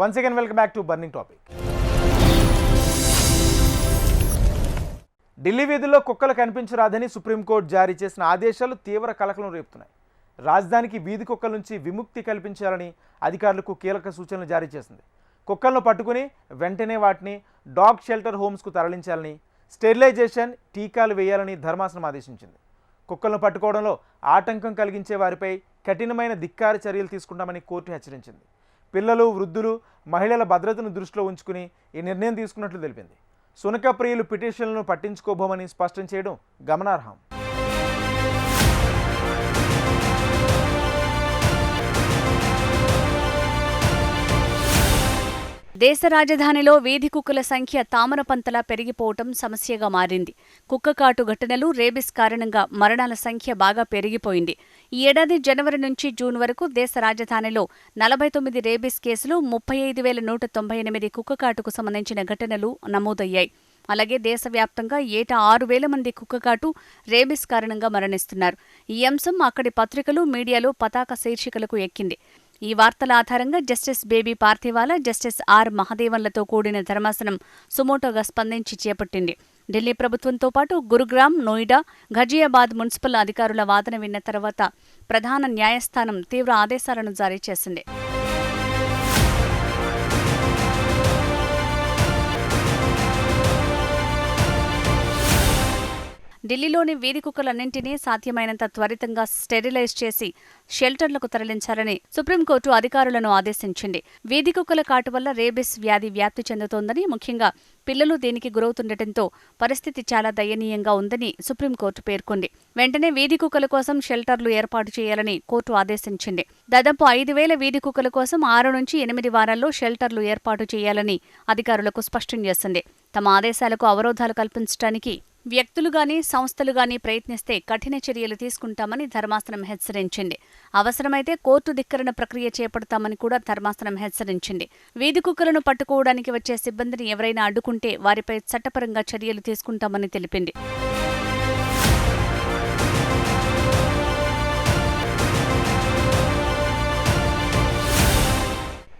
Once again, welcome back to Burning Topic. Delhi వీధుల్లో కుక్కలు కనిపించరాదని supreme court జారీ చేసిన ఆదేశాలు తీవ్ర కలకలం రేపుతున్నాయి. రాజధానికి వీధి కుక్కల నుంచి విముక్తి కల్పించాలని అధికారులకు కీలక సూచనలు జారీ చేసింది. కుక్కలను పట్టుకుని వెంటనే వాటిని డాగ్ షెల్టర్ హోమ్స్కు తరలించాలని, స్టెరిలైజేషన్, టీకాలు వేయాలని ధర్మాసనం ఆదేశించింది. కుక్కలను పట్టుకోవడంలో ఆటంకం కలిగించే వారిపై కఠినమైన ధిక్కార చర్యలు తీసుకుంటామని కోర్టు హెచ్చరించింది. పిల్లలు, వృద్ధులు, మహిళల భద్రతను దృష్టిలో ఉంచుకుని ఈ నిర్ణయం తీసుకున్నట్లు తెలిపింది. సునక ప్రియులు పిటిషన్లను పట్టించుకోబోమని స్పష్టం చేయడం గమనార్హం. దేశ రాజధానిలో వీధి కుక్కల సంఖ్య తామరపంతలా పెరిగిపోవటం సమస్యగా మారింది. కుక్కకాటు ఘటనలు, రేబిస్ కారణంగా మరణాల సంఖ్య బాగా పెరిగిపోయింది. ఈ ఏడాది జనవరి నుంచి జూన్ వరకు దేశ రాజధానిలో 49 రేబిస్ కేసులు, 35,198 కుక్కకాటుకు సంబంధించిన ఘటనలు నమోదయ్యాయి. అలాగే దేశవ్యాప్తంగా ఏటా 6,000 మంది కుక్కకాటు, రేబిస్ కారణంగా మరణిస్తున్నారు. ఈ అంశం అక్కడి పత్రికలు, మీడియాలో పతాక శీర్షికలకు ఎక్కింది. ఈ వార్తల ఆధారంగా justice baby Pardiwala, justice R మహదేవన్లతో కూడిన ధర్మాసనం సుమోటోగా స్పందించి చేపట్టింది. ఢిల్లీ ప్రభుత్వంతో పాటు గురుగ్రామ్, నోయిడా, ఘజియాబాద్ మున్సిపల్ అధికారుల వాదన విన్న తర్వాత ప్రధాన న్యాయస్థానం తీవ్ర ఆదేశాలను జారీ చేసింది. ఢిల్లీలోని వీధి కుక్కలన్నింటినీ సాధ్యమైనంత త్వరితంగా స్టెరిలైజ్ చేసి షెల్టర్లకు తరలించాలని సుప్రీంకోర్టు అధికారులను ఆదేశించింది. వీధి కుక్కల కాటు వల్ల రేబిస్ వ్యాధి వ్యాప్తి చెందుతోందని, ముఖ్యంగా పిల్లలు దీనికి గురవుతుండటంతో పరిస్థితి చాలా దయనీయంగా ఉందని సుప్రీంకోర్టు పేర్కొంది. వెంటనే వీధి కుక్కల కోసం షెల్టర్లు ఏర్పాటు చేయాలని కోర్టు ఆదేశించింది. దాదాపు 5,000 వీధి కుక్కల కోసం 6 నుంచి 8 వారాల్లో షెల్టర్లు ఏర్పాటు చేయాలని అధికారులకు స్పష్టం చేసింది. తమ ఆదేశాలకు అవరోధాలు కల్పించడానికి వ్యక్తులుగాని, సంస్థలుగాని ప్రయత్నిస్తే కఠిన చర్యలు తీసుకుంటామని ధర్మాసనం హెచ్చరించింది. అవసరమైతే కోర్టు ధిక్కరణ ప్రక్రియ చేపడతామని కూడా ధర్మాసనం హెచ్చరించింది. వీధి కుక్కలను పట్టుకోవడానికి వచ్చే సిబ్బందిని ఎవరైనా అడ్డుకుంటే వారిపై చట్టపరంగా చర్యలు తీసుకుంటామని తెలిపింది.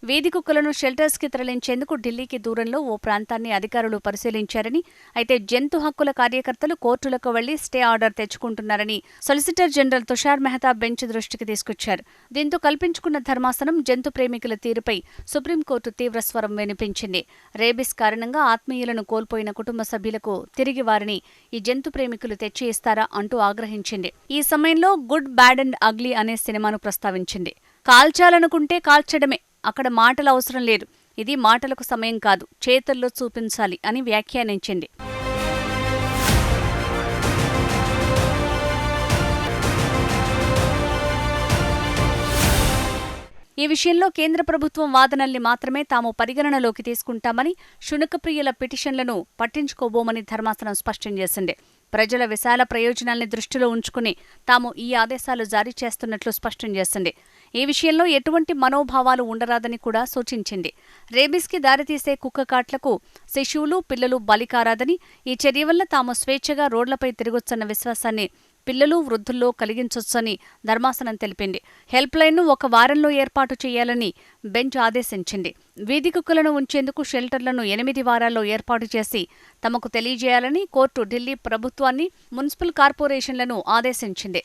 వీధి కుక్కలను షెల్టర్స్కి తరలించేందుకు ఢిల్లీకి దూరంలో ఓ ప్రాంతాన్ని అధికారులు పరిశీలించారని, అయితే జంతు హక్కుల కార్యకర్తలు కోర్టులకు వెళ్లి stay order తెచ్చుకుంటున్నారని solicitor general Tushar Mehta bench దృష్టికి తీసుకొచ్చారు. దీంతో కల్పించుకున్న ధర్మాసనం జంతు ప్రేమికుల తీరుపై సుప్రీంకోర్టు తీవ్ర స్వరం వినిపించింది. రేబిస్ కారణంగా ఆత్మీయులను కోల్పోయిన కుటుంబ సభ్యులకు తిరిగి వారిని ఈ జంతు ప్రేమికులు తెచ్చి ఇస్తారా అంటూ ఆగ్రహించింది. ఈ సమయంలో గుడ్, బ్యాడ్ అండ్ అగ్లీ అనే సినిమాను ప్రస్తావించింది. కాల్చాలనుకుంటే కాల్చడమే, అక్కడ మాటలు అవసరం లేదు, ఇది మాటలకు సమయం కాదు, చేతల్లో చూపించాలి అని వ్యాఖ్యానించింది. ఈ విషయంలో కేంద్ర ప్రభుత్వం వాదనల్ని మాత్రమే తాము పరిగణనలోకి తీసుకుంటామని, శునకప్రియుల పిటిషన్లను పట్టించుకోబోమని ధర్మాసనం స్పష్టం చేసింది. ప్రజల విశాల ప్రయోజనాల్ని దృష్టిలో ఉంచుకుని తాము ఈ ఆదేశాలు జారీ చేస్తున్నట్లు స్పష్టం చేసింది. ఈ విషయంలో ఎటువంటి మనోభావాలు ఉండరాదని కూడా సూచించింది. రేబిస్కి దారితీసే కుక్కకాట్లకు శిశువులు, పిల్లలు బలికారాదని, ఈ చర్య వల్ల తాము స్వేచ్ఛగా రోడ్లపై తిరగొచ్చన్న విశ్వాసాన్ని పిల్లలు, వృద్ధుల్లో కలిగించొచ్చని ధర్మాసనం తెలిపింది. హెల్ప్ లైన్ను 1 వారంలో ఏర్పాటు చేయాలని బెంచ్ ఆదేశించింది. వీధి కుక్కలను ఉంచేందుకు షెల్టర్లను 8 వారాల్లో ఏర్పాటు చేసి తమకు తెలియజేయాలని కోర్టు ఢిల్లీ ప్రభుత్వాన్ని, మున్సిపల్ కార్పొరేషన్లను ఆదేశించింది.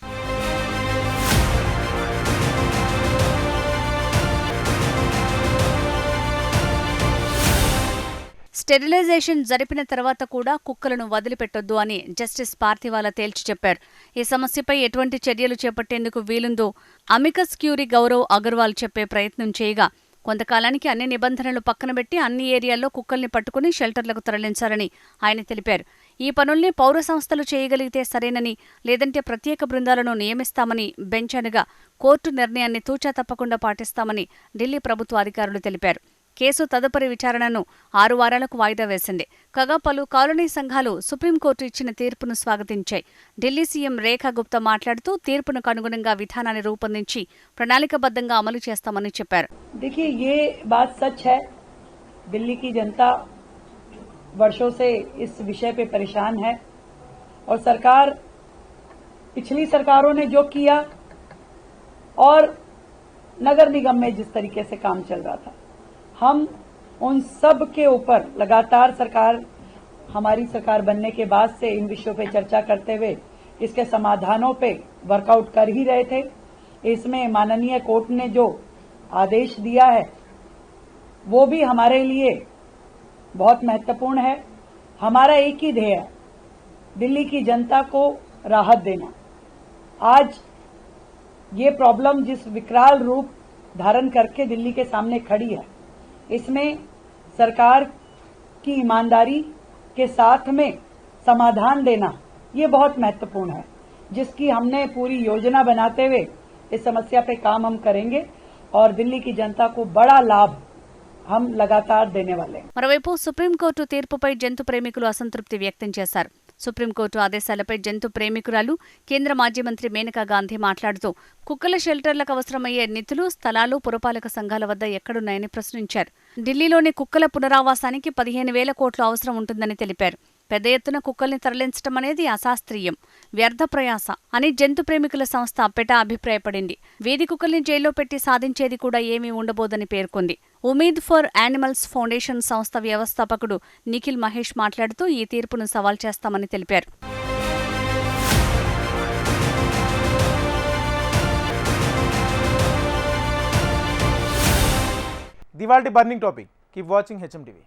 స్టెరిలైజేషన్ జరిపిన తర్వాత కూడా కుక్కలను వదిలిపెట్టొద్దు అని జస్టిస్ పార్థివాలా తేల్చి చెప్పారు. ఈ సమస్యపై ఎటువంటి చర్యలు చేపట్టేందుకు వీలుందో అమికస్ క్యూరీ గౌరవ్ అగర్వాల్ చెప్పే ప్రయత్నం చేయగా, కొంతకాలానికి అన్ని నిబంధనలు పక్కనబెట్టి అన్ని ఏరియాల్లో కుక్కల్ని పట్టుకుని షెల్టర్లకు తరలించాలని ఆయన తెలిపారు. ఈ పనుల్ని పౌర సంస్థలు చేయగలిగితే సరేనని, లేదంటే ప్రత్యేక బృందాలను నియమిస్తామని బెంచ్ అనగా కోర్టు నిర్ణయాన్ని తూచా తప్పకుండా పాటిస్తామని ఢిల్లీ ప్రభుత్వ అధికారులు తెలిపారు. కేసు తదుపరి విచారణను 6 వారాలకు వాయిదా వేసింది. కాగా పలు కాలనీ సంఘాలు సుప్రీంకోర్టు ఇచ్చిన తీర్పును స్వాగతించాయి. ఢిల్లీ సీఎం రేఖా గుప్తా మాట్లాడుతూ తీర్పునకు అనుగుణంగా విధానాన్ని రూపొందించి ప్రణాళికబద్ధంగా అమలు చేస్తామని చెప్పారు. देखिए ये बात सच है, दिल्ली की जनता वर्षों से इस विषय पे परेशान है और सरकार, पिछली सरकारों ने जो किया और नगर निगम में जिस तरीके से काम चल रहा था, हम उन सब के ऊपर लगातार हमारी सरकार बनने के बाद से इन विषयों पे चर्चा करते हुए इसके समाधानों पे वर्कआउट कर ही रहे थे। इसमें माननीय कोर्ट ने जो आदेश दिया है वो भी हमारे लिए बहुत महत्वपूर्ण है। हमारा एक ही ध्येय है, दिल्ली की जनता को राहत देना। आज ये प्रॉब्लम जिस विकराल रूप धारण करके दिल्ली के सामने खड़ी है, इसमें सरकार की ईमानदारी के साथ में समाधान देना ये बहुत महत्वपूर्ण है, जिसकी हमने पूरी योजना बनाते हुए इस समस्या पे काम हम करेंगे और दिल्ली की जनता को बड़ा लाभ हम लगातार देने वाले हैं। మరోవైపు సుప్రీంకోర్టు తీర్పుపై జంతు ప్రేమికులు అసంతృప్తి వ్యక్తం చేశారు. సుప్రీంకోర్టు ఆదేశాలపై జంతు ప్రేమికురాలు కేంద్ర మాజీ మంత్రి మేనకా గాంధీ మాట్లాడుతూ కుక్కల షెల్టర్లకు అవసరమయ్యే నిధులు, స్థలాలు పురపాలక సంఘాల వద్ద ఎక్కడున్నాయని ప్రశ్నించారు. ఢిల్లీలోని కుక్కల పునరావాసానికి 15,000 కోట్లు అవసరం ఉంటుందని తెలిపారు. పెద్ద ఎత్తున కుక్కల్ని తరలించడం అనేది అశాస్త్రీయం, వ్యర్థ ప్రయాస అని జంతు ప్రేమికుల సంస్థ పెటా అభిప్రాయపడింది. వీధి కుక్కల్ని జైల్లో పెట్టి సాధించేది కూడా ఏమీ ఉండబోదని పేర్కొంది. ఉమీద్ ఫర్ యానిమల్స్ ఫౌండేషన్ సంస్థ వ్యవస్థాపకుడు నిఖిల్ మహేష్ మాట్లాడుతూ ఈ తీర్పును సవాల్ చేస్తామని తెలిపారు. దివాల్టి burning topic. Keep watching HM TV.